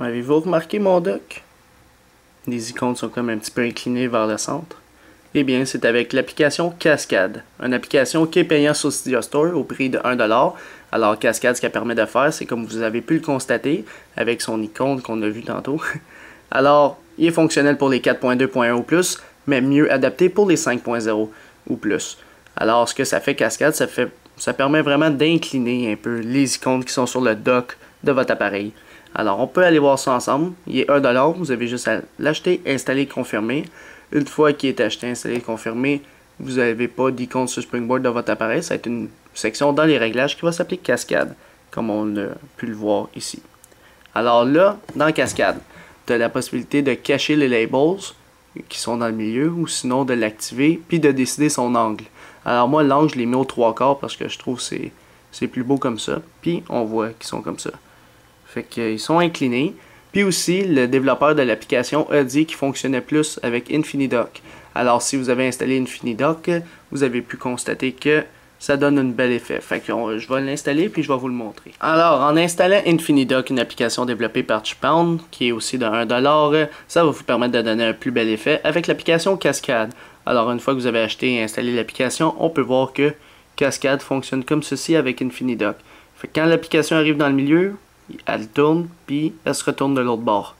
Avez-vous remarqué mon dock? Les icônes sont comme un petit peu inclinées vers le centre. Eh bien, c'est avec l'application Cascade, une application qui est payante sur Cydia Store au prix de 1$. Alors, Cascade, ce qu'elle permet de faire, c'est comme vous avez pu le constater avec son icône qu'on a vu tantôt. Alors, il est fonctionnel pour les 4.2.1 ou plus, mais mieux adapté pour les 5.0 ou plus. Alors, ce que ça fait Cascade, ça permet vraiment d'incliner un peu les icônes qui sont sur le dock de votre appareil. Alors, on peut aller voir ça ensemble. Il est 1$, vous avez juste à l'acheter, installer, confirmer. Une fois qu'il est acheté, installé, confirmé, vous n'avez pas d'icône sur Springboard de votre appareil. Ça va être une section dans les réglages qui va s'appeler Cascade, comme on a pu le voir ici. Alors là, dans Cascade, tu as la possibilité de cacher les labels qui sont dans le milieu, ou sinon de l'activer, puis de décider son angle. Alors moi, l'angle, je l'ai mis aux 3/4 parce que je trouve que c'est plus beau comme ça. Puis on voit qu'ils sont comme ça. Fait qu'ils sont inclinés. Puis aussi, le développeur de l'application a dit qu'il fonctionnait plus avec InfiniDock. Alors si vous avez installé InfiniDock, vous avez pu constater que ça donne un bel effet. Fait que je vais l'installer puis je vais vous le montrer. Alors, en installant InfiniDock, une application développée par Chipbound, qui est aussi de 1$, ça va vous permettre de donner un plus bel effet avec l'application Cascade. Alors, une fois que vous avez acheté et installé l'application, on peut voir que Cascade fonctionne comme ceci avec InfiniDock. Fait que quand l'application arrive dans le milieu, elle tourne, puis elle se retourne de l'autre bord.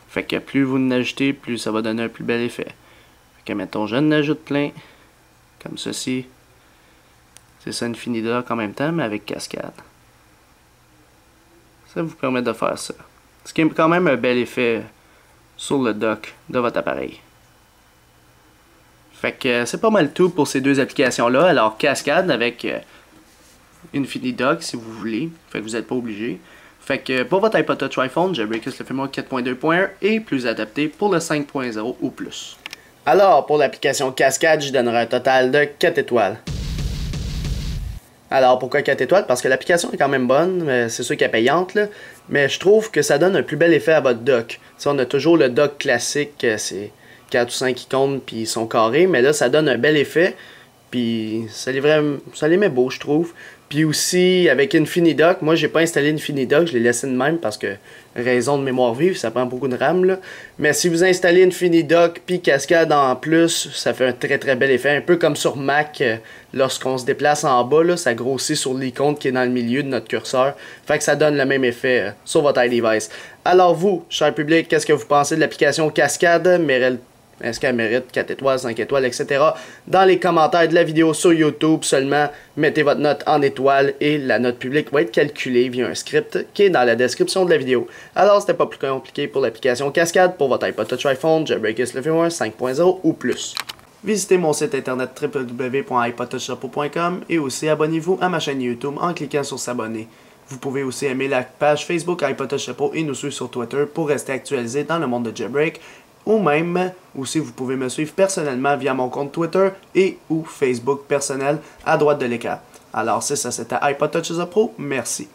Fait que plus vous en ajoutez, plus ça va donner un plus bel effet. Fait que mettons, je en ajoute plein, comme ceci. C'est ça InfiniDock en même temps, mais avec Cascade. Ça vous permet de faire ça. Ce qui est quand même un bel effet sur le dock de votre appareil. Fait que c'est pas mal tout pour ces deux applications-là. Alors Cascade avec InfiniDock si vous voulez. Fait que vous n'êtes pas obligé. Fait que pour votre iPod Touch iPhone, Jailbreakers le Framework 4.2.1 est plus adapté pour le 5.0 ou plus. Alors pour l'application Cascade, je donnerai un total de 4 étoiles. Alors pourquoi 4 étoiles? Parce que l'application est quand même bonne, c'est sûr qu'elle est payante, là, mais je trouve que ça donne un plus bel effet à votre dock. T'sais, on a toujours le dock classique, c'est 4 ou 5 icônes puis ils sont carrés, mais là ça donne un bel effet, puis ça les met beaux je trouve. Puis aussi avec InfiniDock, moi j'ai pas installé InfiniDock, je l'ai laissé de même parce que raison de mémoire vive, ça prend beaucoup de RAM là. Mais si vous installez InfiniDock puis Cascade en plus, ça fait un très très bel effet, un peu comme sur Mac lorsqu'on se déplace en bas là, ça grossit sur l'icône qui est dans le milieu de notre curseur, fait que ça donne le même effet sur votre iDevice. Alors vous, cher public, qu'est-ce que vous pensez de l'application Cascade? Est-ce qu'elle mérite 4 étoiles, 5 étoiles, etc. Dans les commentaires de la vidéo sur YouTube seulement, mettez votre note en étoiles et la note publique va être calculée via un script qui est dans la description de la vidéo. Alors, c'était pas plus compliqué pour l'application Cascade pour votre iPod Touch iPhone, Jailbreakers le Framework 5.0 ou plus. Visitez mon site internet www.ipodtouchchapeau.com et aussi abonnez-vous à ma chaîne YouTube en cliquant sur s'abonner. Vous pouvez aussi aimer la page Facebook iPod Touch Chapeau et nous suivre sur Twitter pour rester actualisé dans le monde de Jailbreak. Ou même, aussi vous pouvez me suivre personnellement via mon compte Twitter et ou Facebook personnel à droite de l'écran. Alors c'est ça, c'était iPod Touch Pro, merci.